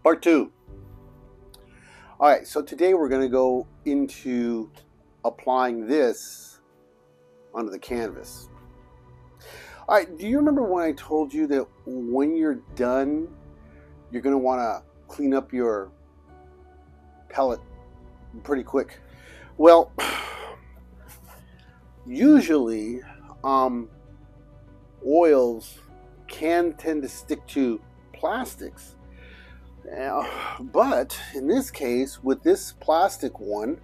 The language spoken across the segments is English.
Part 2. All right, so today we're going to go into applying this onto the canvas. All right, do you remember when I told you that when you're done, you're going to want to clean up your palette pretty quick? Well, usually oils can tend to stick to plastics. But in this case, with this plastic one,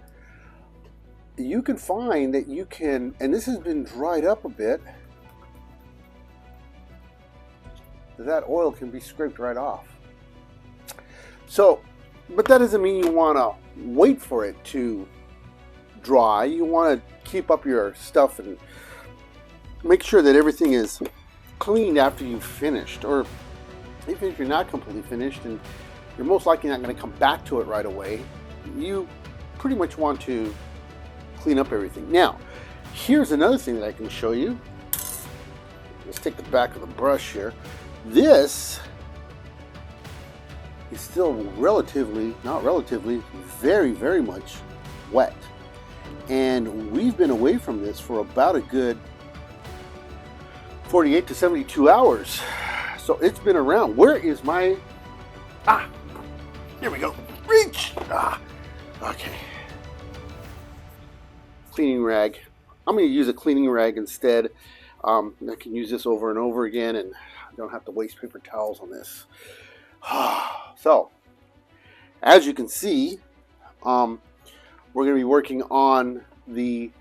you can find that you can, and this has been dried up a bit, that oil can be scraped right off. So, but that doesn't mean you want to wait for it to dry. You want to keep up your stuff and make sure that everything is cleaned after you've finished, or even if you're not completely finished and you're most likely not going to come back to it right away, you pretty much want to clean up everything. Now, here's another thing that I can show you. Let's take the back of the brush here. This is still very, very much wet. And we've been away from this for about a good 48 to 72 hours. So it's been around. Where is my... here we go. Reach! Okay. Cleaning rag. I'm going to use a cleaning rag instead. I can use this over and over again, and I don't have to waste paper towels on this. So, as you can see, we're going to be working on the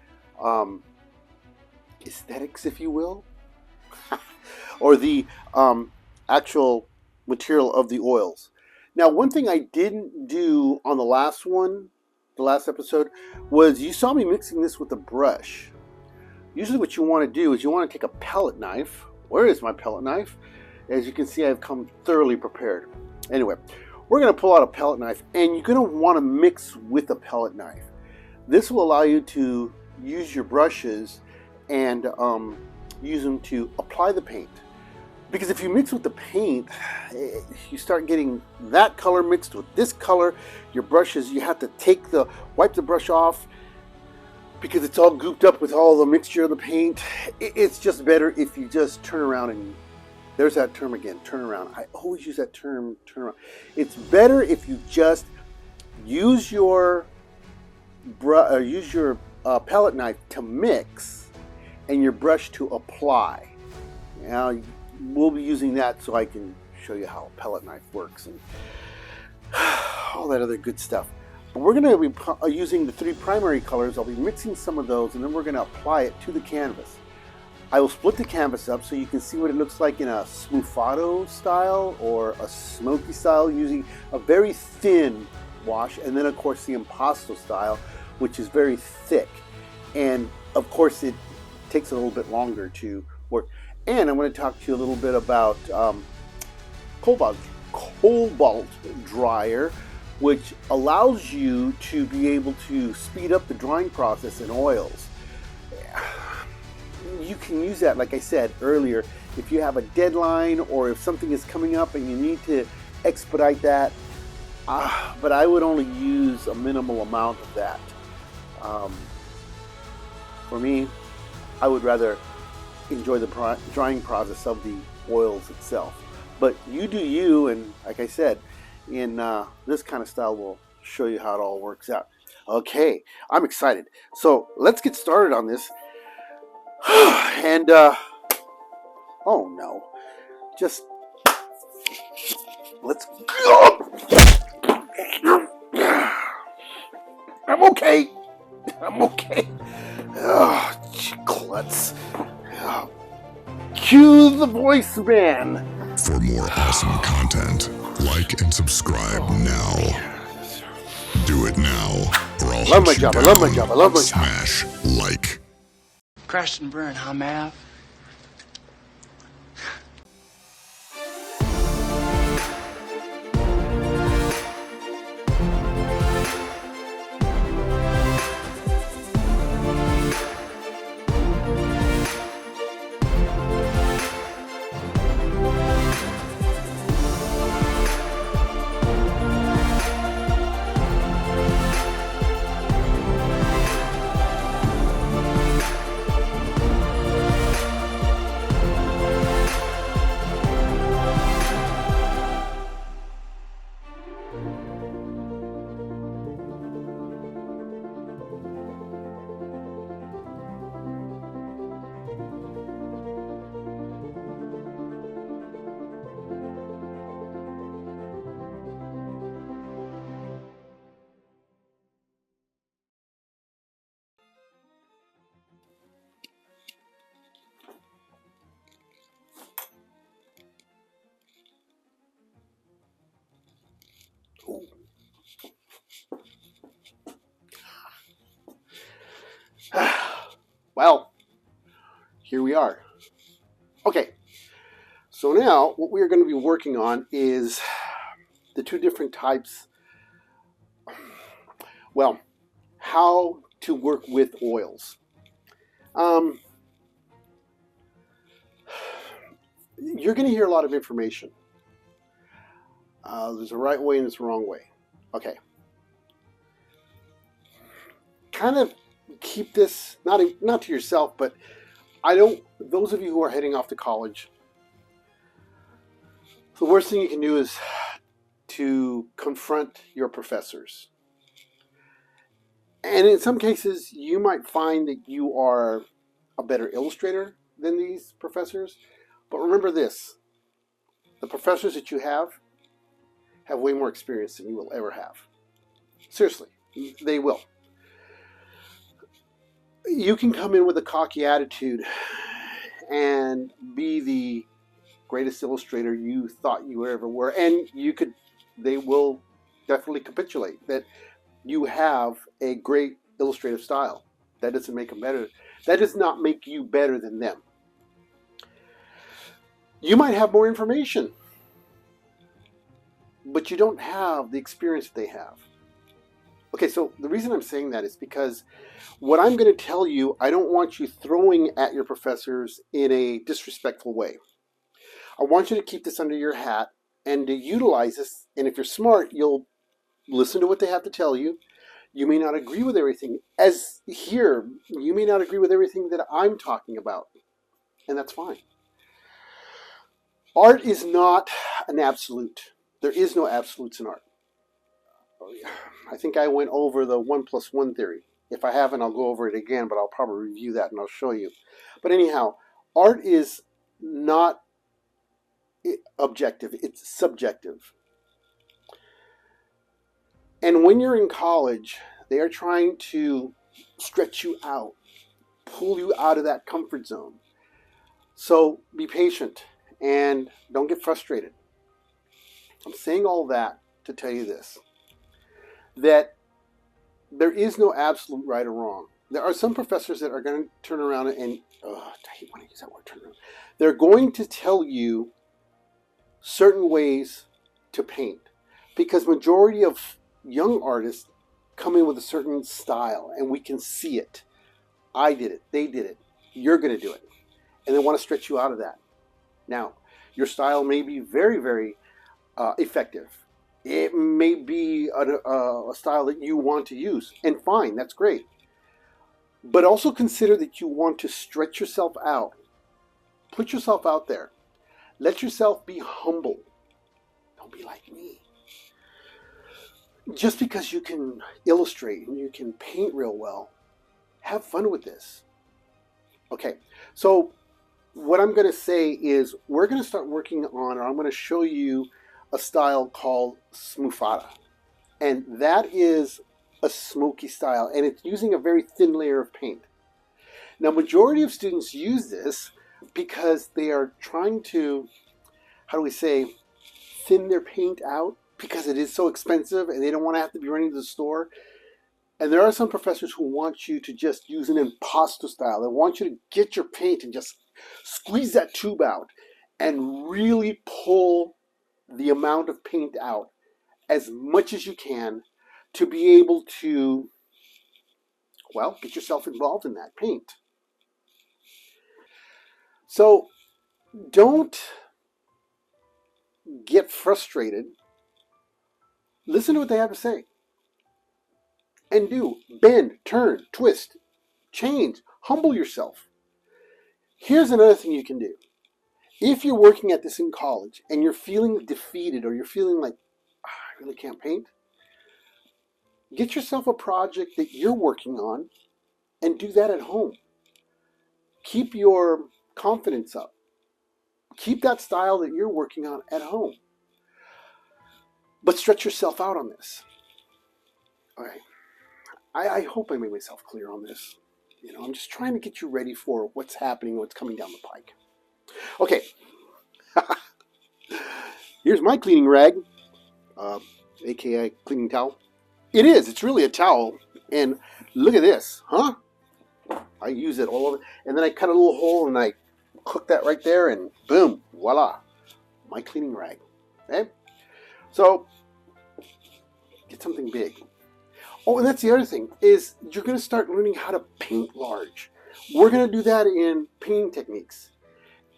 aesthetics, if you will, or the actual material of the oils. Now, one thing I didn't do on the last episode, was you saw me mixing this with a brush. Usually what you want to do is you want to take a palette knife. Where is my palette knife? As you can see, I've come thoroughly prepared. Anyway, we're going to pull out a palette knife, and you're going to want to mix with a palette knife. This will allow you to use your brushes and use them to apply the paint. Because if you mix with the paint, you start getting that color mixed with this color. Your brushes, you have to wipe the brush off because it's all gooped up with all the mixture of the paint. It's just better if you just turn around and, there's that term again, turn around. I always use that term, turn around. It's better if you just use your palette knife to mix and your brush to apply. Now, we'll be using that so I can show you how a palette knife works and all that other good stuff. But we're going to be using the 3 primary colors. I'll be mixing some of those, and then we're going to apply it to the canvas. I will split the canvas up so you can see what it looks like in a Sfumato style or a smoky style, using a very thin wash, and then of course the Impasto style, which is very thick. And of course it takes a little bit longer to work. And I'm going to talk to you a little bit about Colbolt dryer, which allows you to be able to speed up the drying process in oils. You can use that, like I said earlier, if you have a deadline or if something is coming up and you need to expedite that. But I would only use a minimal amount of that. For me, I would rather enjoy the drying process of the oils itself. But you do you, and like I said, in this kind of style, we'll show you how it all works out. Okay, I'm excited. So let's get started on this. And oh no, just let's go. I'm okay. Oh, klutz. Cue the voice man. For more awesome content, like and subscribe now. Do it now, or I'll love my job. I love my job. Smash like. Crash and burn, huh, Mav? Well, here we are. Okay, so now what we're going to be working on is the two different types, well, how to work with oils. You're going to hear a lot of information. There's a right way and there's a wrong way. Okay. Kind of keep this, not to yourself, but those of you who are heading off to college, the worst thing you can do is to confront your professors. And in some cases, you might find that you are a better illustrator than these professors. But remember this, the professors that you have way more experience than you will ever have. Seriously, they will. You can come in with a cocky attitude and be the greatest illustrator you thought you ever were, and they will definitely capitulate that you have a great illustrative style. That doesn't make them better. That does not make you better than them. You might have more information, but you don't have the experience that they have. Okay, so the reason I'm saying that is because what I'm going to tell you, I don't want you throwing at your professors in a disrespectful way. I want you to keep this under your hat and to utilize this. And if you're smart, you'll listen to what they have to tell you. You may not agree with everything. As here, you may not agree with everything that I'm talking about. And that's fine. Art is not an absolute. There is no absolutes in art. I think I went over the 1+1 theory. If I haven't, I'll go over it again, but I'll probably review that and I'll show you. But anyhow, art is not objective, it's subjective. And when you're in college, they are trying to stretch you out, pull you out of that comfort zone. So be patient and don't get frustrated. I'm saying all that to tell you this, that there is no absolute right or wrong. There are some professors that are going to turn around and, I hate when I use that word, turn around. They're going to tell you certain ways to paint, because majority of young artists come in with a certain style and we can see it. I did it, they did it, you're going to do it. And they want to stretch you out of that. Now, your style may be very, very effective. It may be a style that you want to use, and fine, that's great. But also consider that you want to stretch yourself out. Put yourself out there. Let yourself be humble. Don't be like me. Just because you can illustrate and you can paint real well, have fun with this. Okay, so what I'm going to say is we're going to start working on, or I'm going to show you a style called Sfumato. And that is a smoky style, and it's using a very thin layer of paint. Now, majority of students use this because they are trying to, how do we say, thin their paint out, because it is so expensive and they don't want to have to be running to the store. And there are some professors who want you to just use an impasto style. They want you to get your paint and just squeeze that tube out and really pull the amount of paint out as much as you can to be able to, well, get yourself involved in that paint. So don't get frustrated. Listen to what they have to say. And do. Bend, turn, twist, change, humble yourself. Here's another thing you can do. If you're working at this in college and you're feeling defeated, or you're feeling like, I really can't paint, get yourself a project that you're working on and do that at home. Keep your confidence up. Keep that style that you're working on at home. But stretch yourself out on this. All right. I hope I made myself clear on this. I'm just trying to get you ready for what's happening, what's coming down the pike. Okay. Here's my cleaning rag, aka cleaning towel. It's really a towel. And look at this, huh? I use it all over. And then I cut a little hole and I hook that right there and boom, voila, my cleaning rag. Okay? So, get something big. Oh, and that's the other thing, is you're going to start learning how to paint large. We're going to do that in painting techniques.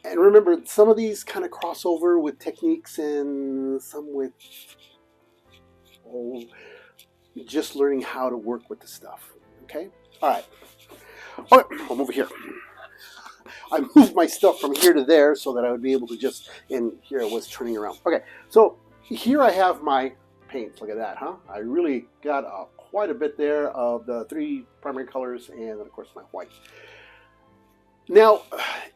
And remember, some of these kind of cross over with techniques and some with just learning how to work with the stuff. Okay? All right. Okay, I'm over here. I moved my stuff from here to there so that I would be able to just, and here I was turning around. Okay, so here I have my paints. Look at that, huh? I really got quite a bit there of the 3 primary colors and then of course my white. Now,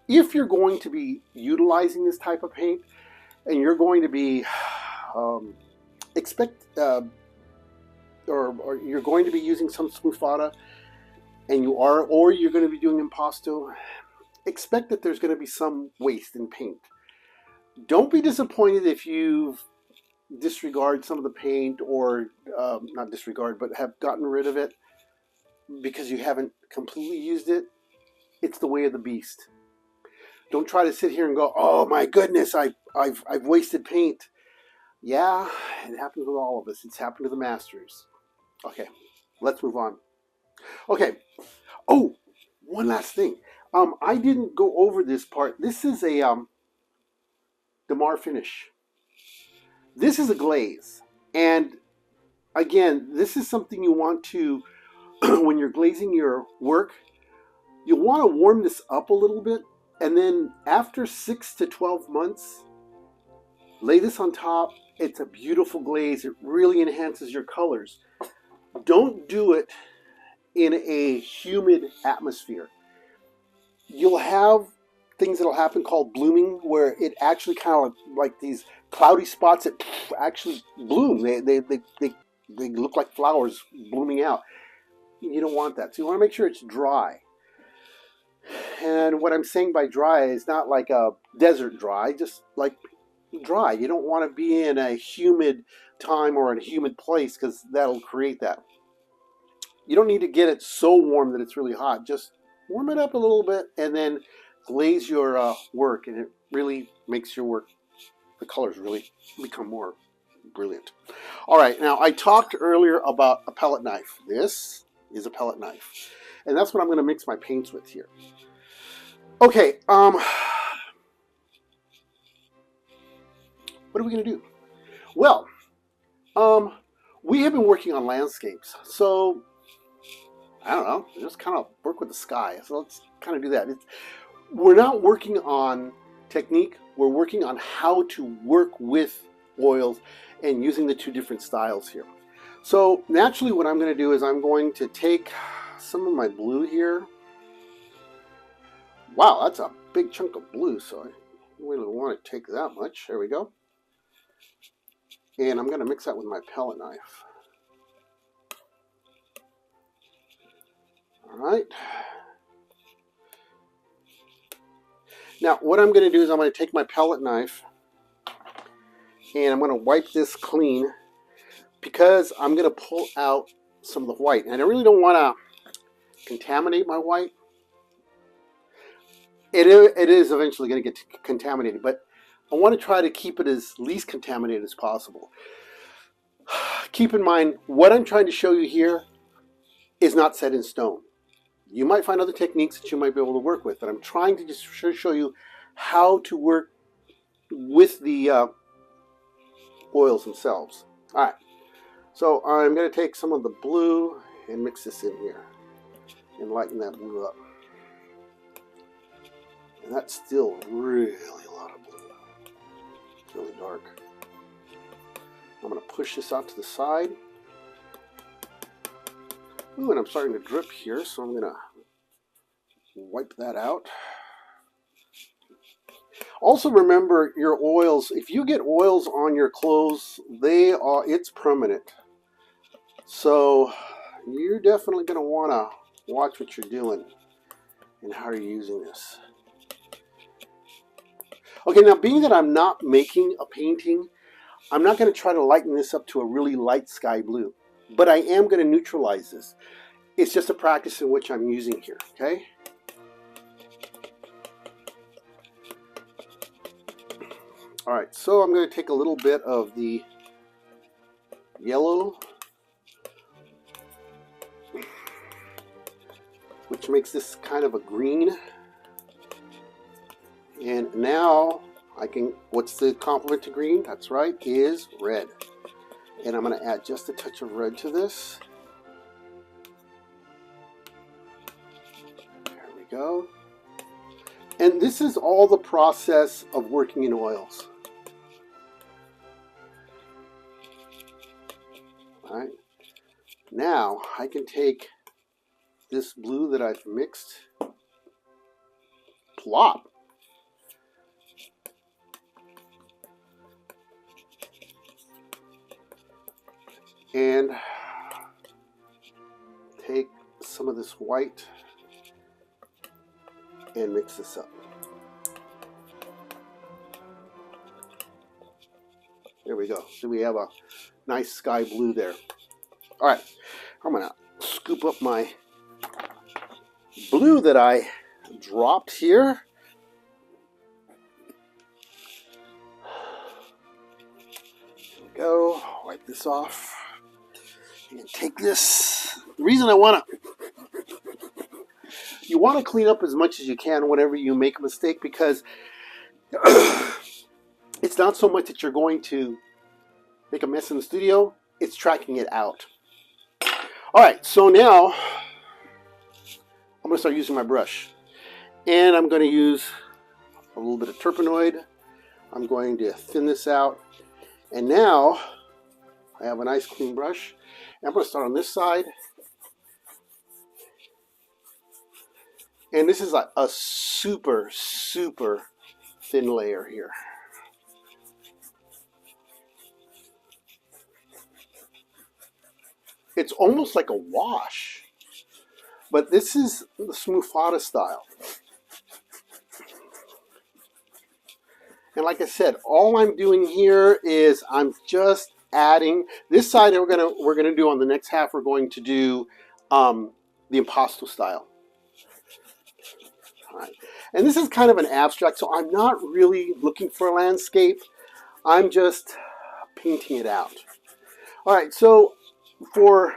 if you're going to be utilizing this type of paint and you're going to be or you're going to be using some Sfumato, and you are, or you're going to be doing impasto, expect that there's going to be some waste in paint. Don't be disappointed if you disregard some of the paint, or not disregard, but have gotten rid of it because you haven't completely used it. It's the way of the beast. Don't try to sit here and go, oh my goodness, I've wasted paint. Yeah, it happens with all of us. It's happened to the masters. Okay, let's move on. Okay. Oh, one last thing. I didn't go over this part. This is a Dammar Finish. This is a glaze. And again, this is something you want to, when you're glazing your work, you want to warm this up a little bit. And then after 6 to 12 months, lay this on top. It's a beautiful glaze. It really enhances your colors. Don't do it in a humid atmosphere. You'll have things that'll happen called blooming, where it actually kind of like these cloudy spots that actually bloom. They look like flowers blooming out. You don't want that. So you want to make sure it's dry. And what I'm saying by dry is not like a desert dry, just like dry. You don't want to be in a humid time or in a humid place, because that'll create that. You don't need to get it so warm that it's really hot. Just warm it up a little bit and then glaze your work, and it really makes your work, the colors really become more brilliant. All right, now I talked earlier about a palette knife. This is a palette knife, and that's what I'm going to mix my paints with here. Okay, what are we going to do? Well, we have been working on landscapes, so I don't know, just kind of work with the sky. So let's kind of do that. We're not working on technique. We're working on how to work with oils and using the 2 different styles here. So naturally what I'm going to do is I'm going to take some of my blue here. Wow, that's a big chunk of blue, so I don't really want to take that much. There we go. And I'm going to mix that with my palette knife. All right. Now, what I'm going to do is I'm going to take my palette knife and I'm going to wipe this clean, because I'm going to pull out some of the white. And I really don't want to contaminate my white. It is eventually going to get contaminated, but I want to try to keep it as least contaminated as possible. Keep in mind, what I'm trying to show you here is not set in stone. You might find other techniques that you might be able to work with, but I'm trying to just show you how to work with the oils themselves. All right, so I'm going to take some of the blue and mix this in here and lighten that blue up. And that's still really a lot of blue. It's really dark. I'm going to push this out to the side. Ooh, and I'm starting to drip here, so I'm going to wipe that out. Also remember your oils. If you get oils on your clothes, it's permanent. So you're definitely going to want to watch what you're doing and how you're using this. Okay, now being that I'm not making a painting, I'm not going to try to lighten this up to a really light sky blue, but I am going to neutralize this. It's just a practice in which I'm using here, okay? All right, so I'm going to take a little bit of the yellow, which makes this kind of a green. And now I can, what's the complement to green? That's right, is red. And I'm going to add just a touch of red to this. There we go. And this is all the process of working in oils. All right. Now I can take this blue that I've mixed, plop. And take some of this white and mix this up. There we go. So we have a nice sky blue there. All right, I'm gonna scoop up my blue that I dropped here. There we go. Wipe this off. And take this. The reason I you want to clean up as much as you can whenever you make a mistake, because it's not so much that you're going to make a mess in the studio, it's tracking it out. All right, so now I'm going to start using my brush. And I'm going to use a little bit of terpenoid. I'm going to thin this out. And now I have a nice clean brush. I'm going to start on this side. And this is like a super, super thin layer here. It's almost like a wash. But this is the Sfumato style. And like I said, all I'm doing here is I'm just adding this side. We're gonna do on the next half. We're going to do the impasto style. All right. And this is kind of an abstract, so I'm not really looking for a landscape. I'm just painting it out. All right. So for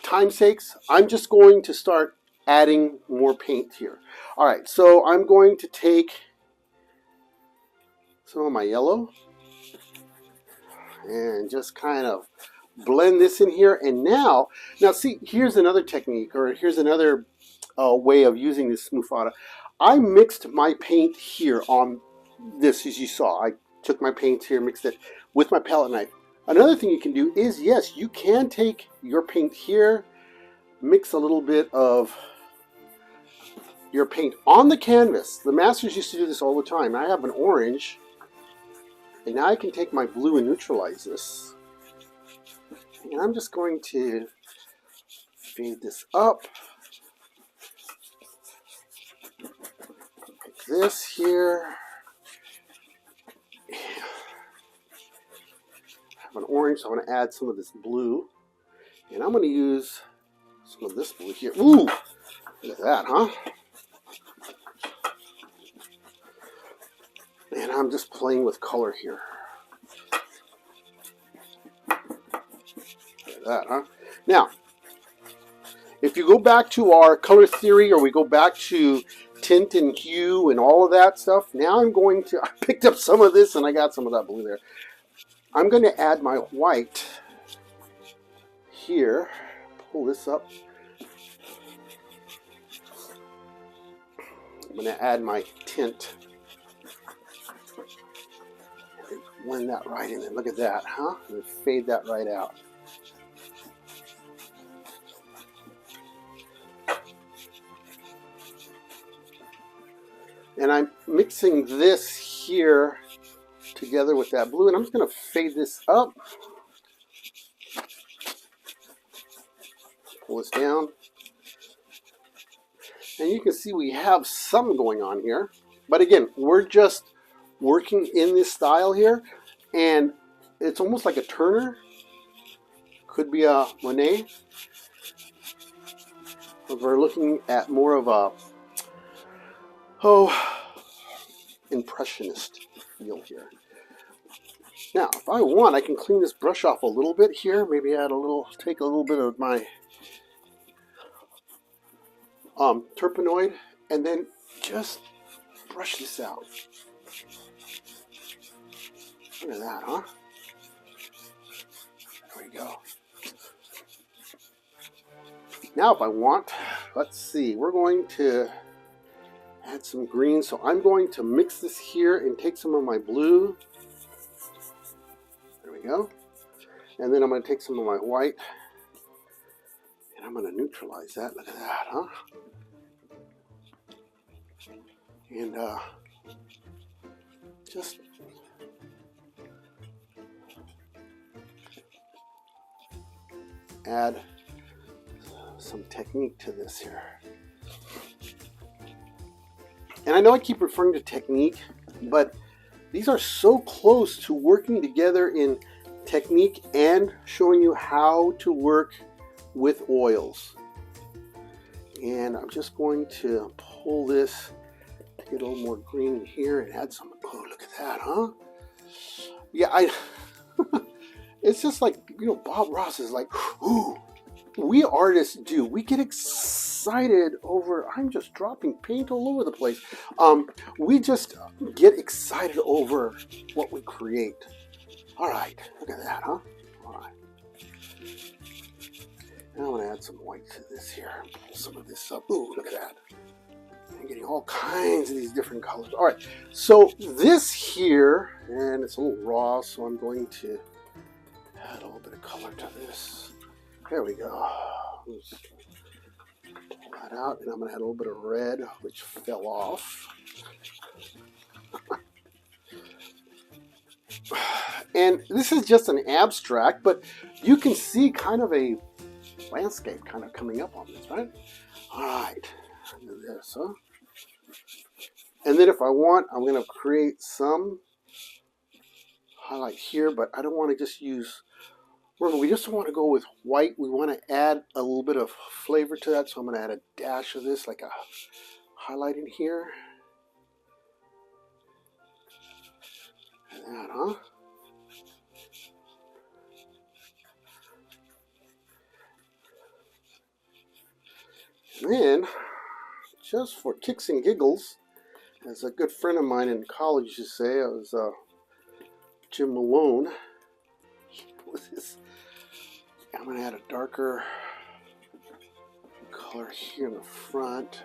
time's sakes, I'm just going to start adding more paint here. All right. So I'm going to take some of my yellow and just kind of blend this in here. And now see, here's another technique, or here's another way of using this Sfumato. I mixed my paint here on this, as you saw. I took my paint here, mixed it with my palette knife. Another thing you can do is, yes, you can take your paint here, mix a little bit of your paint on the canvas. The masters used to do this all the time. I have an orange. And now I can take my blue and neutralize this. And I'm just going to fade this up. Like this here. I have an orange, so I'm going to add some of this blue. And I'm going to use some of this blue here. Ooh! Look at that, huh? And I'm just playing with color here. Look at that, huh? Now, if you go back to our color theory, or we go back to tint and hue and all of that stuff, now I'm going to, I picked up some of this and I got some of that blue there. I'm going to add my white here. Pull this up. I'm going to add my tint. Blend that right in there. Look at that, huh? And fade that right out. And I'm mixing this here together with that blue, and I'm just going to fade this up. Pull this down. And you can see we have some going on here. But again, we're just working in this style here, and it's almost like a turner. Could be a Monet. But we're looking at more of a impressionist feel here. Now, if I want, I can clean this brush off a little bit here. Maybe take a little bit of my terpenoid, and then just brush this out. Look at that, huh? There we go. Now, if I want, let's see, we're going to add some green. So I'm going to mix this here and take some of my blue. There we go. And then I'm going to take some of my white, and I'm going to neutralize that. Look at that, huh? And just add some technique to this here. And I know I keep referring to technique, but these are so close to working together in technique and showing you how to work with oils. And I'm just going to pull this to get a little more green in here and add some. Oh, look at that, huh? Yeah, it's just like, you know, Bob Ross is like, ooh, we artists do. We get excited over, I'm just dropping paint all over the place. We just get excited over what we create. All right, look at that, huh? All right. Now I'm going to add some white to this here. Pull some of this up. Ooh, look at that. I'm getting all kinds of these different colors. All right, so this here, and it's a little raw, so I'm going to add a little bit of color to this. There we go. Let's pull that out, and I'm going to add a little bit of red, which fell off. And this is just an abstract, but you can see kind of a landscape kind of coming up on this, right? All right, do this, huh? And then if I want, I'm going to create some highlight here, but I don't want to just use, remember, we just want to go with white. We want to add a little bit of flavor to that, so I'm going to add a dash of this, like a highlight in here. And that, huh? And then, just for kicks and giggles, as a good friend of mine in college used to say, I was Jim Malone. With this, I'm going to add a darker color here in the front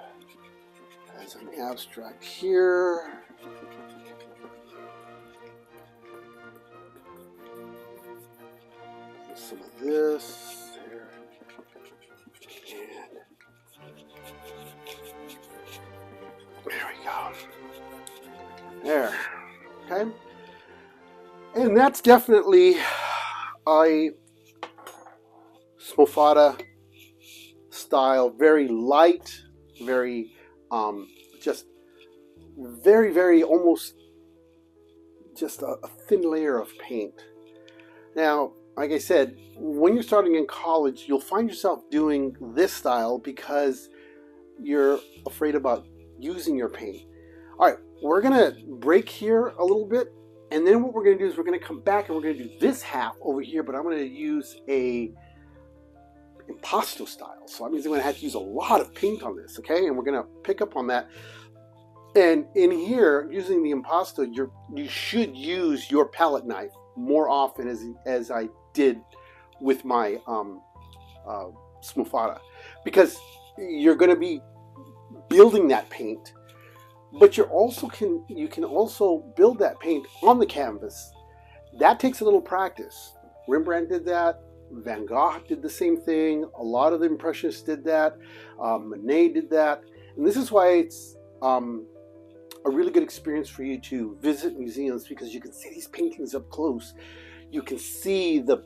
as an abstract here. Some of this there. And there we go. There. Okay. And that's definitely a Sfumato style, very light, very just very almost just a thin layer of paint. Now, like I said, when you're starting in college, you'll find yourself doing this style because you're afraid about using your paint. All right, we're gonna break here a little bit, and then what we're gonna do is we're gonna come back and we're gonna do this half over here, but I'm gonna use a impasto style. So that means I'm gonna have to use a lot of paint on this, okay? And we're gonna pick up on that. And in here, using the impasto, you should use your palette knife more often as I did with my Sfumato, because you're going to be building that paint, but you can also build that paint on the canvas. That takes a little practice. Rembrandt did that. Van Gogh did the same thing. A lot of the Impressionists did that. Monet did that. And this is why it's a really good experience for you to visit museums, because you can see these paintings up close. You can see the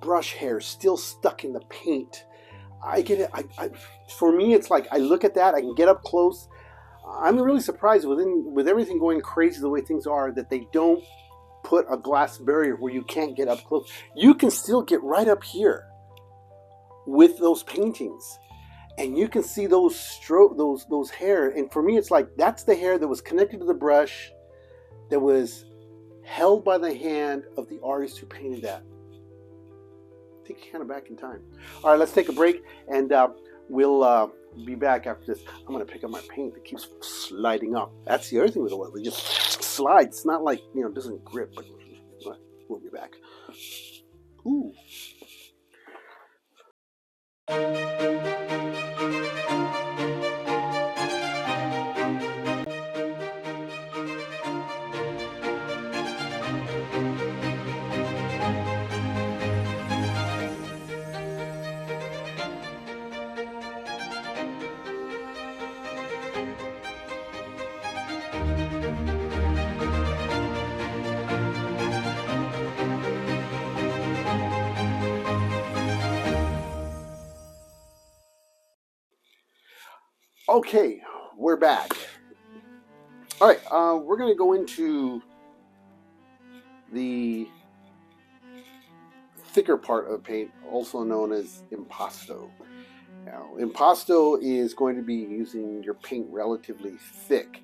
brush hair still stuck in the paint. I get it. For me, it's like I look at that, I can get up close. I'm really surprised with everything going crazy the way things are, that they don't put a glass barrier where you can't get up close. You can still get right up here with those paintings, and you can see those hair. And for me, it's like that's the hair that was connected to the brush, that was held by the hand of the artist who painted that. Take you kind of back in time. All right, let's take a break, and we'll be back after this. I'm going to pick up my paint that keeps sliding up. That's the other thing with oil. It just slides. It's not like, it doesn't grip, but we'll be back. Ooh. Okay, we're back. All right, we're going to go into the thicker part of paint, also known as impasto. Now, impasto is going to be using your paint relatively thick.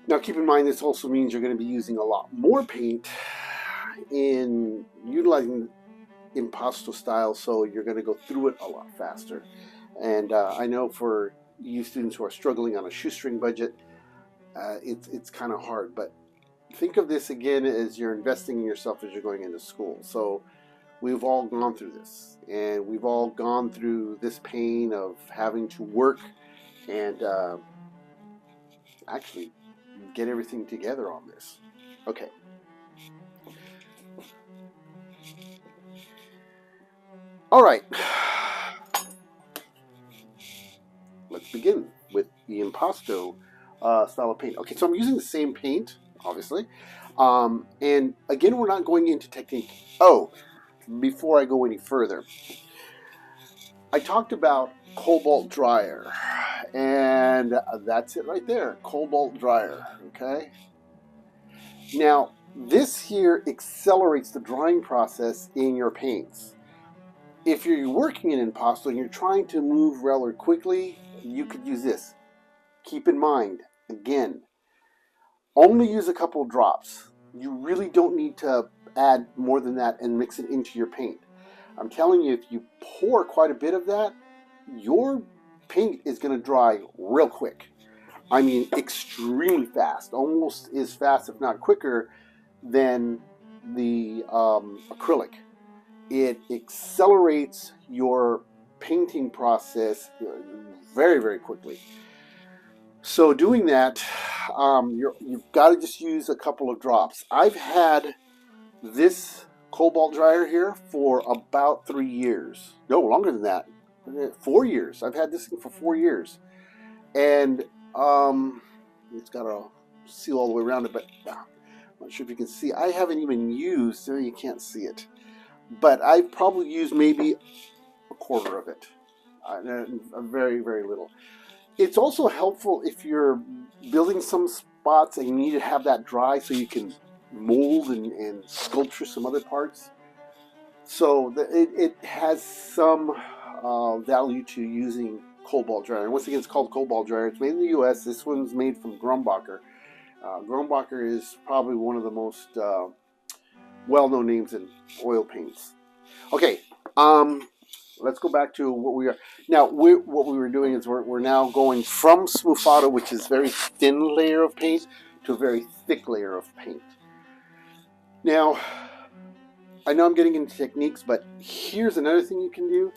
Now, keep in mind, this also means you're going to be using a lot more paint in utilizing impasto style, so you're going to go through it a lot faster. And I know for you students who are struggling on a shoestring budget, it's kind of hard, but think of this again as you're investing in yourself as you're going into school. So we've all gone through this, and we've all gone through this pain of having to work and actually get everything together on this. Okay. All right. Let's begin with the impasto style of paint. Okay, so I'm using the same paint, obviously. And again, we're not going into technique. Oh, before I go any further, I talked about Colbolt dryer, and that's it right there, Colbolt dryer, okay? Now, this here accelerates the drying process in your paints. If you're working in impasto and you're trying to move rather quickly, you could use this. Keep in mind, again, only use a couple of drops. You really don't need to add more than that and mix it into your paint. I'm telling you, if you pour quite a bit of that, your paint is going to dry real quick. I mean, extremely fast, almost as fast, if not quicker, than the acrylic. It accelerates your painting process very, very quickly. So doing that, you've got to just use a couple of drops. I've had this Colbolt dryer here for about 3 years. No, longer than that. 4 years. I've had this thing for 4 years. And it's got a seal all the way around it, but I'm not sure if you can see. I haven't even used, so you can't see it. But I've probably used maybe a quarter of it. Very, very little. It's also helpful if you're building some spots and you need to have that dry so you can mold and sculpture some other parts. So it has some value to using Colbolt dryer. And once again, it's called Colbolt dryer. It's made in the U.S. This one's made from Grumbacher. Grumbacher is probably one of the most well-known names in oil paints. Okay, let's go back to what we are. Now, what we were doing is we're now going from Sfumato, which is a very thin layer of paint, to a very thick layer of paint. Now, I know I'm getting into techniques, but here's another thing you can do.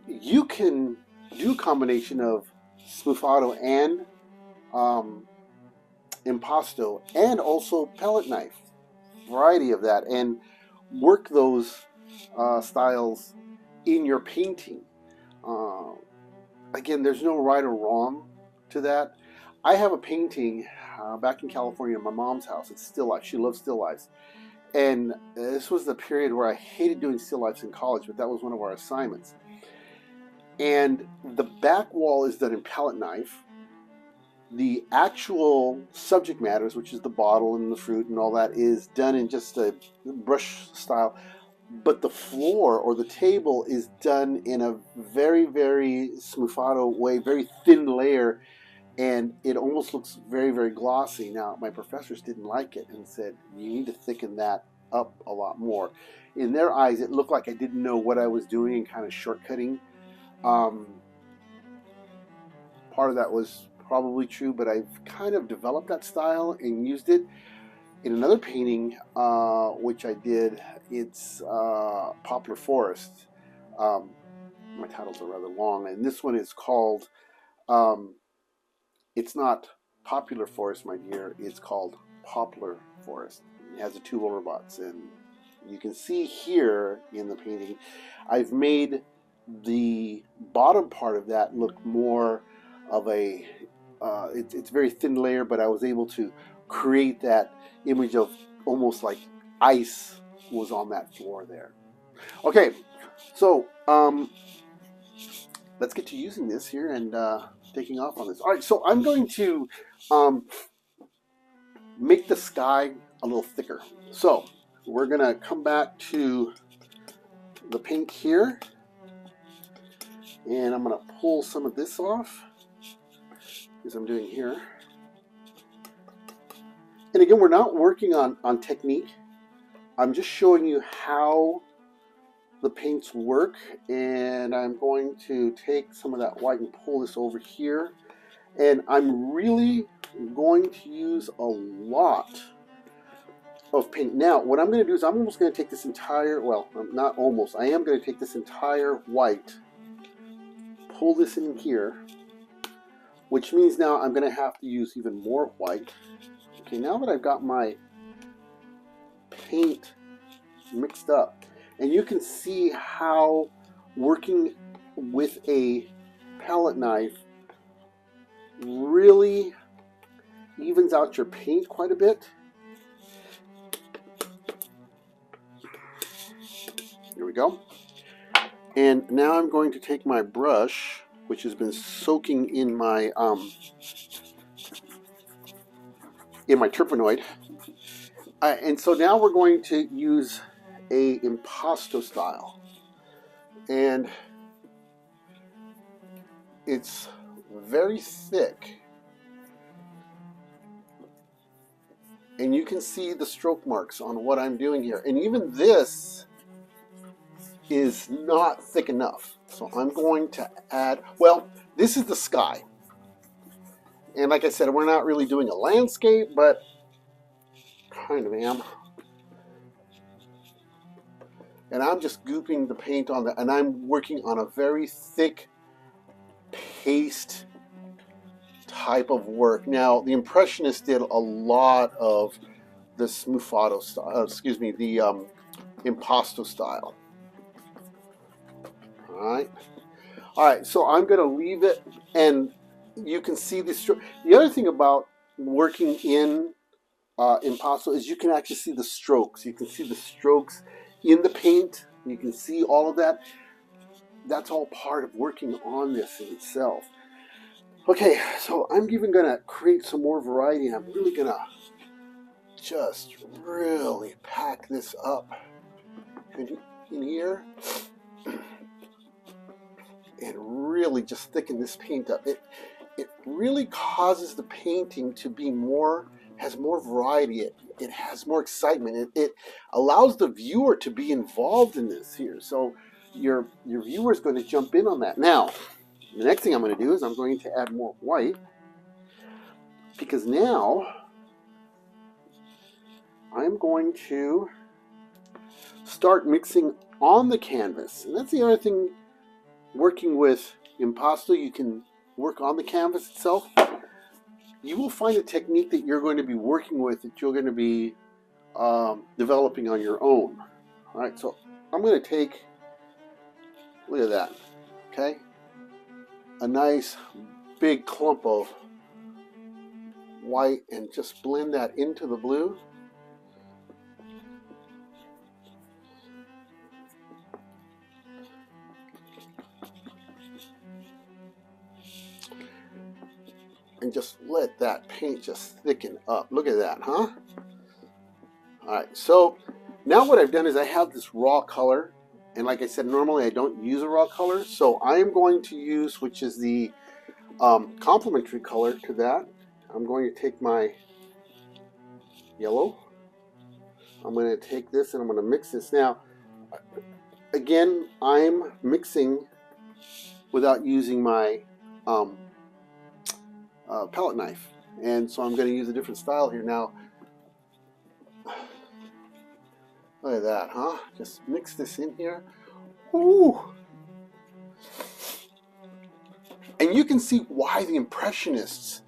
You can do a combination of Sfumato and impasto, and also pellet knife, variety of that, and work those styles in your painting. Again, there's no right or wrong to that. I have a painting back in California in my mom's house. It's still life. She loves still lifes. And this was the period where I hated doing still lifes in college, but that was one of our assignments. And the back wall is done in palette knife. the actual subject matters, which is the bottle and the fruit and all that, is done in just a brush style. But the floor or the table is done in a very, very Sfumato way, very thin layer, and it almost looks very, very glossy. Now, my professors didn't like it and said, you need to thicken that up a lot more. In their eyes, it looked like I didn't know what I was doing and kind of shortcutting. Part of that was probably true, but I've kind of developed that style and used it in another painting, which I did. It's Poplar Forest. My titles are rather long, and this one is called, it's not Popular Forest, my dear, it's called Poplar Forest. It has the two robots, and you can see here in the painting, I've made the bottom part of that look more of a, it's very thin layer, but I was able to create that image of almost like ice was on that floor there. Okay, so let's get to using this here and taking off on this. All right, so I'm going to make the sky a little thicker. So we're going to come back to the pink here, and I'm going to pull some of this off, as I'm doing here. And again, we're not working on technique. I'm just showing you how the paints work, and I'm going to take some of that white and pull this over here. And I'm really going to use a lot of paint. Now, what I'm going to do is I'm almost going to take this entire, well, not almost, I am going to take this entire white, pull this in here, which means now I'm going to have to use even more white. Okay, now that I've got my paint mixed up, and you can see how working with a palette knife really evens out your paint quite a bit. Here we go. And now I'm going to take my brush, which has been soaking in my terpenoid, and so now we're going to use a impasto style, and it's very thick, and you can see the stroke marks on what I'm doing here, and even this is not thick enough. So I'm going to add, well, this is the sky, and like I said, we're not really doing a landscape, but kind of am. And I'm just gooping the paint on that, and I'm working on a very thick paste type of work. Now, the Impressionists did a lot of the Sfumato style, the Impasto style. All right, so I'm going to leave it, and you can see the stroke. The other thing about working in Impasto is you can actually see the strokes. You can see the strokes in the paint. You can see all of that. That's all part of working on this in itself. Okay, so I'm even going to create some more variety, and I'm really going to just really pack this up in here and really just thicken this paint up. It really causes the painting to be more, has more variety. It has more excitement. It allows the viewer to be involved in this here. So your viewer is going to jump in on that. Now, the next thing I'm going to do is I'm going to add more white, because now I'm going to start mixing on the canvas. And that's the other thing, working with Impasto, you can work on the canvas itself. You will find a technique that you're going to be working with, that you're going to be developing on your own. All right, so I'm going to take, look at that, okay? A nice big clump of white and just blend that into the blue. And and just let that paint just thicken up. Look at that, huh? Alright, so now what I've done is I have this raw color, and like I said, normally I don't use a raw color, so I am going to use, which is the complementary color to that. I'm going to take my yellow. I'm going to take this and I'm going to mix this. Now, again, I'm mixing without using my palette knife, and so I'm going to use a different style here. Now, look at that, huh? Just mix this in here. Ooh. And you can see why the Impressionists,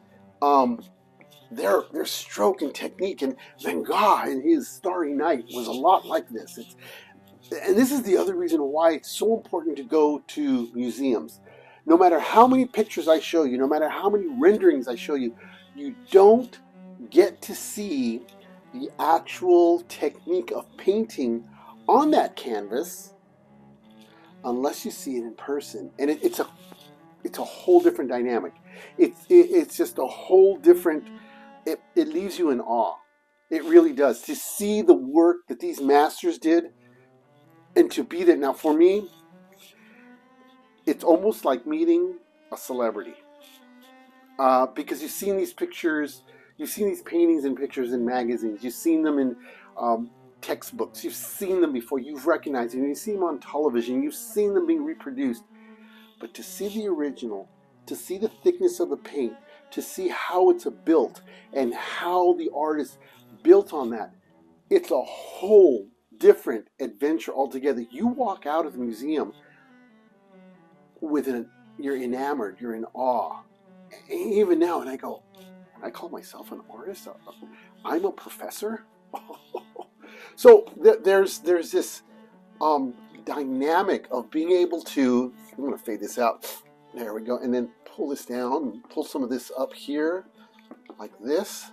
their stroke and technique, and Van Gogh in his Starry Night was a lot like this. And this is the other reason why it's so important to go to museums. No matter how many pictures I show you, no matter how many renderings I show you, you don't get to see the actual technique of painting on that canvas unless you see it in person. And it's a whole different dynamic. It's just a whole different, it leaves you in awe. It really does. To see the work that these masters did and to be there. Now for me, it's almost like meeting a celebrity. Because you've seen these pictures, you've seen these paintings and pictures in magazines, you've seen them in textbooks, you've seen them before, you've recognized them, you've seen them on television, you've seen them being reproduced. But to see the original, to see the thickness of the paint, to see how it's built and how the artist built on that, it's a whole different adventure altogether. You walk out of the museum you're enamored, you're in awe. Even now, and I go, I call myself an artist? I'm a professor? So there's this dynamic of being able to, I'm going to fade this out, there we go, and then pull this down, and pull some of this up here, like this,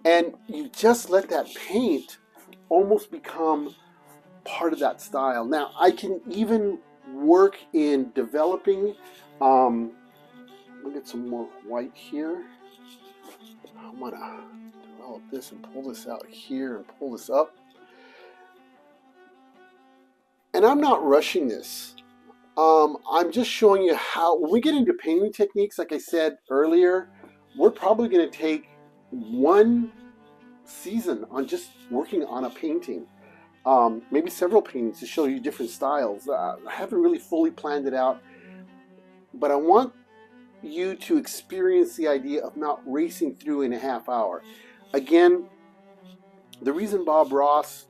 and you just let that paint almost become part of that style. Now, I can even work in developing, look at some more white here. I'm going to develop this and pull this out here and pull this up. And I'm not rushing this. I'm just showing you how, when we get into painting techniques, like I said earlier, we're probably going to take one season on just working on a painting. Maybe several paintings to show you different styles. I haven't really fully planned it out, but I want you to experience the idea of not racing through in a half hour. Again, the reason Bob Ross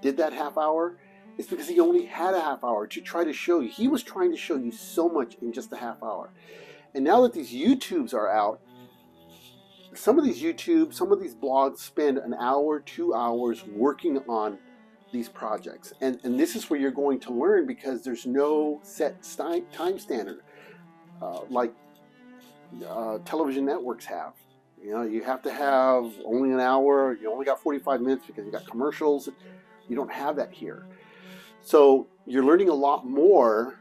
did that half hour is because he only had a half hour to try to show you. He was trying to show you so much in just a half hour. And now that these YouTubes are out, some of these YouTubes, some of these blogs spend an hour, 2 hours working on these projects. And this is where you're going to learn, because there's no set time standard like television networks have. You know, you have to have only an hour, you only got 45 minutes because you got commercials. You don't have that here. So you're learning a lot more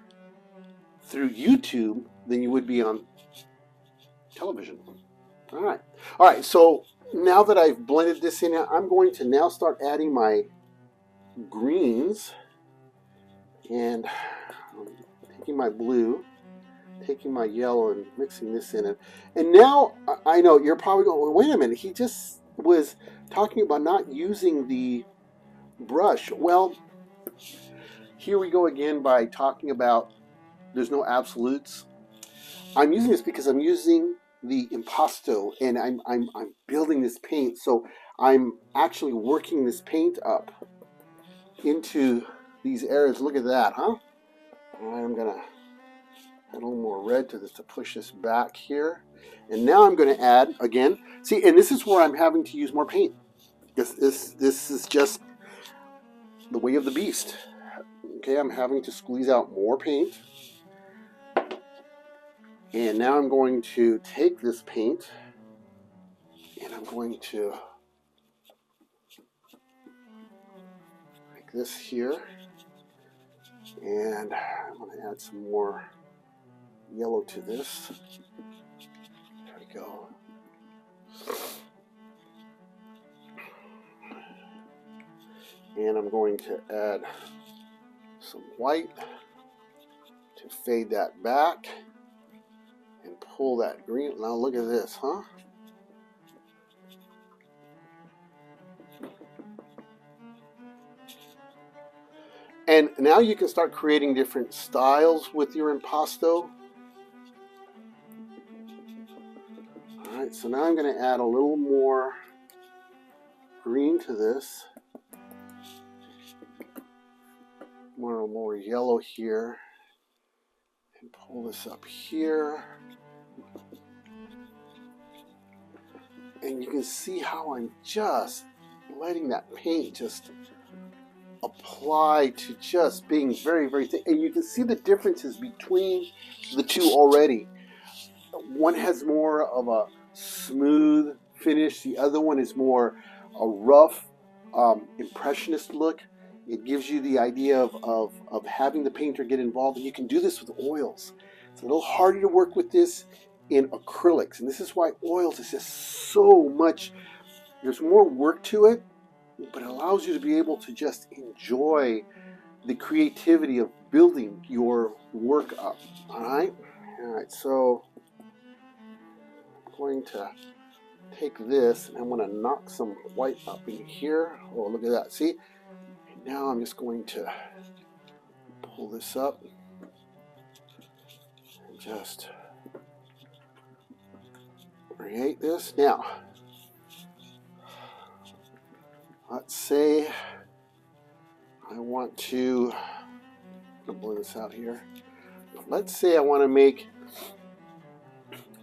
through YouTube than you would be on television. All right, so now that I've blended this in, I'm going to now start adding my greens, and I'm taking my blue, taking my yellow and mixing this in. And now I know you're probably going, well, wait a minute, he just was talking about not using the brush. Well, here we go again by talking about there's no absolutes. I'm using this because I'm using the impasto, and I'm building this paint, so I'm actually working this paint up into these areas. Look at that, huh? I'm gonna add a little more red to this to push this back here, and now I'm going to add again. See, and this is where I'm having to use more paint. This is just the way of the beast. Okay, I'm having to squeeze out more paint. And now I'm going to take this paint and I'm going to make this here. And I'm going to add some more yellow to this. There we go. And I'm going to add some white to fade that back and pull that green. Now look at this, huh? And now you can start creating different styles with your impasto. Alright, so now I'm going to add a little more green to this. More yellow here. And pull this up here. And you can see how I'm just letting that paint just apply to just being very, very thick. And you can see the differences between the two already. One has more of a smooth finish. The other one is more a rough, impressionist look. It gives you the idea of having the painter get involved. And you can do this with oils. It's a little harder to work with this in acrylics. And this is why oils is just so much, there's more work to it, but it allows you to be able to just enjoy the creativity of building your work up. All right, so I'm going to take this and I'm going to knock some white up in here. Oh, look at that. See? Now I'm just going to pull this up and just create this. Now, let's say I want to, I'm going to blow this out here. Let's say I want to make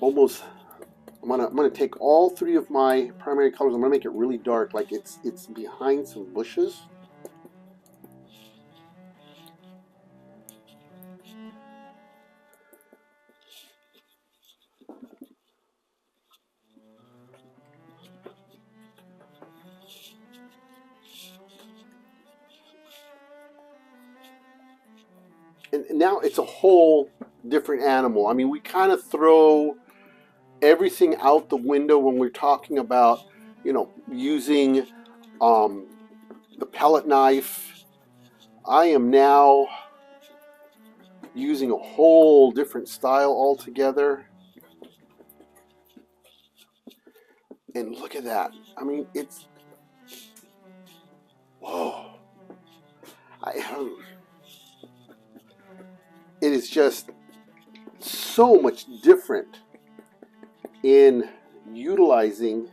almost, I'm gonna take all three of my primary colors. I'm gonna make it really dark, like it's behind some bushes. And now it's a whole different animal. I mean, we kind of throw everything out the window when we're talking about, you know, using the pellet knife. I am now using a whole different style altogether. And look at that. I mean, it's, whoa. It is just so much different in utilizing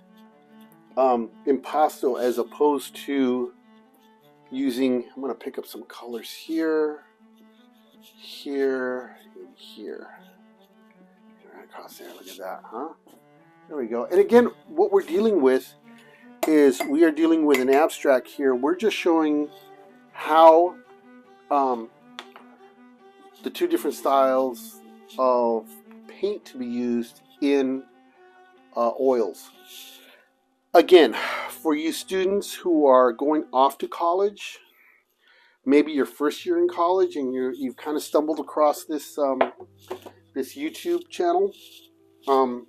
impasto as opposed to using, I'm going to pick up some colors here, here, and here. Right across there, look at that, huh? There we go. And again, what we're dealing with is we are dealing with an abstract here. We're just showing how the two different styles of paint to be used in oils. Again, for you students who are going off to college, maybe your first year in college and you've kind of stumbled across this this YouTube channel, I'm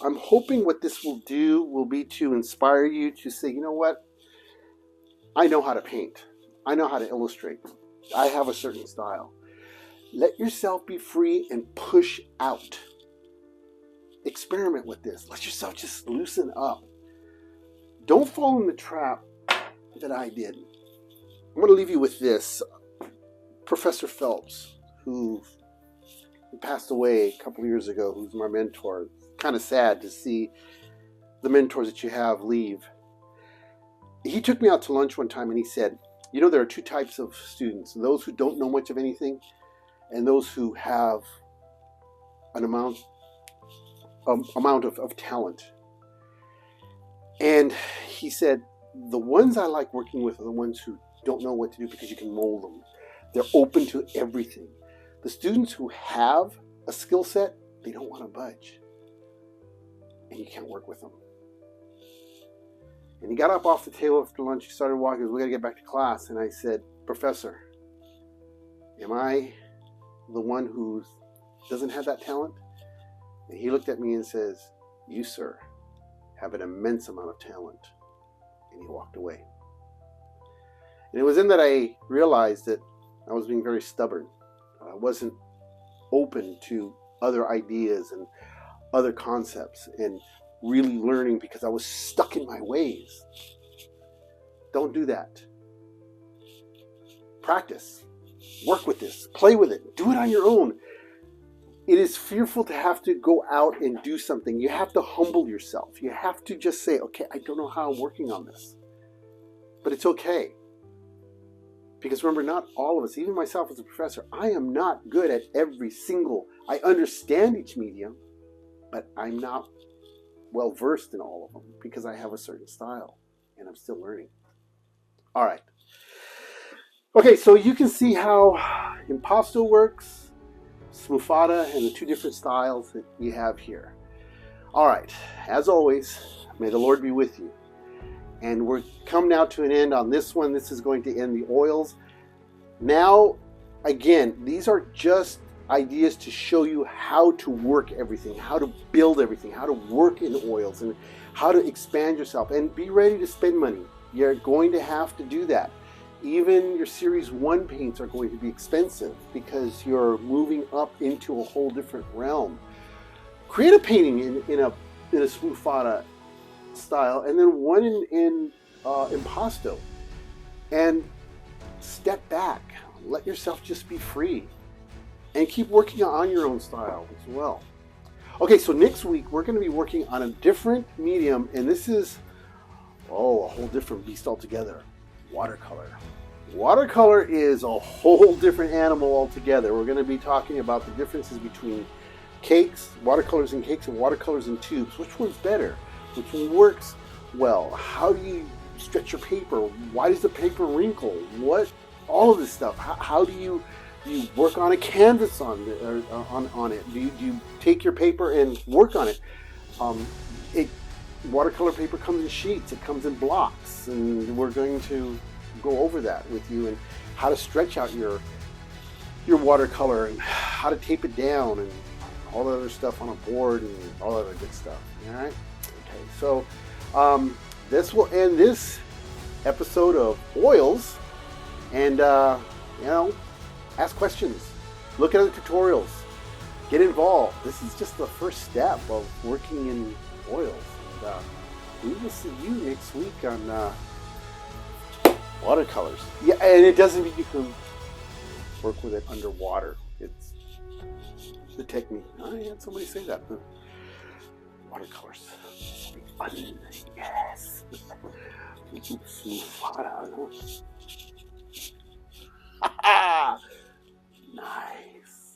hoping what this will do will be to inspire you to say, you know what, I know how to paint, I know how to illustrate, I have a certain style. Let yourself be free and push out. Experiment with this. Let yourself just loosen up. Don't fall in the trap that I did. I'm going to leave you with this. Professor Phelps, who passed away a couple of years ago, who's my mentor. Kind of sad to see the mentors that you have leave. He took me out to lunch one time and he said, you know, there are two types of students. Those who don't know much of anything and those who have an amount of talent. And he said, the ones I like working with are the ones who don't know what to do because you can mold them. They're open to everything. The students who have a skill set, they don't want to budge. And you can't work with them. And he got up off the table after lunch, he started walking, he goes, we got to get back to class. And I said, Professor, am I the one who doesn't have that talent? And he looked at me and says, "You, sir, have an immense amount of talent." And he walked away. And it was then that I realized that I was being very stubborn. I wasn't open to other ideas and other concepts and really learning because I was stuck in my ways. Don't do that. Practice. Work with this. Play with it. Do it on your own. It is fearful to have to go out and do something. You have to humble yourself. You have to just say, okay, I don't know how I'm working on this. But it's okay. Because remember, not all of us, even myself as a professor, I am not good at every single, I understand each medium, but I'm not well versed in all of them because I have a certain style and I'm still learning. All right. Okay, so you can see how Impasto works, Sfumato, and the two different styles that you have here. All right, as always, may the Lord be with you. And we're come now to an end on this one. This is going to end the oils. Now, again, these are just ideas to show you how to work everything, how to build everything, how to work in oils, and how to expand yourself. And be ready to spend money. You're going to have to do that. Even your Series 1 paints are going to be expensive because you're moving up into a whole different realm. Create a painting in a Sfumato style, and then one in Impasto, and step back. Let yourself just be free, and keep working on your own style as well. Okay, so next week we're going to be working on a different medium, and this is a whole different beast altogether. Watercolor. Watercolor is a whole different animal altogether. We're going to be talking about the differences between cakes, watercolors in cakes, and watercolors in tubes. Which one's better? Which one works well? How do you stretch your paper? Why does the paper wrinkle? What? All of this stuff. How do you work on a canvas on it? Do you take your paper and work on it? Watercolor paper comes in sheets. It comes in blocks, and we're going to go over that with you and how to stretch out your watercolor and how to tape it down and all the other stuff on a board and all other good stuff. All right. Okay. So this will end this episode of oils, and ask questions, look at other tutorials, get involved. This is just the first step of working in oils. And we will see you next week on watercolors. Yeah, and it doesn't mean you can work with it underwater. It's the technique. I had somebody say that. Watercolors. Yes. Nice.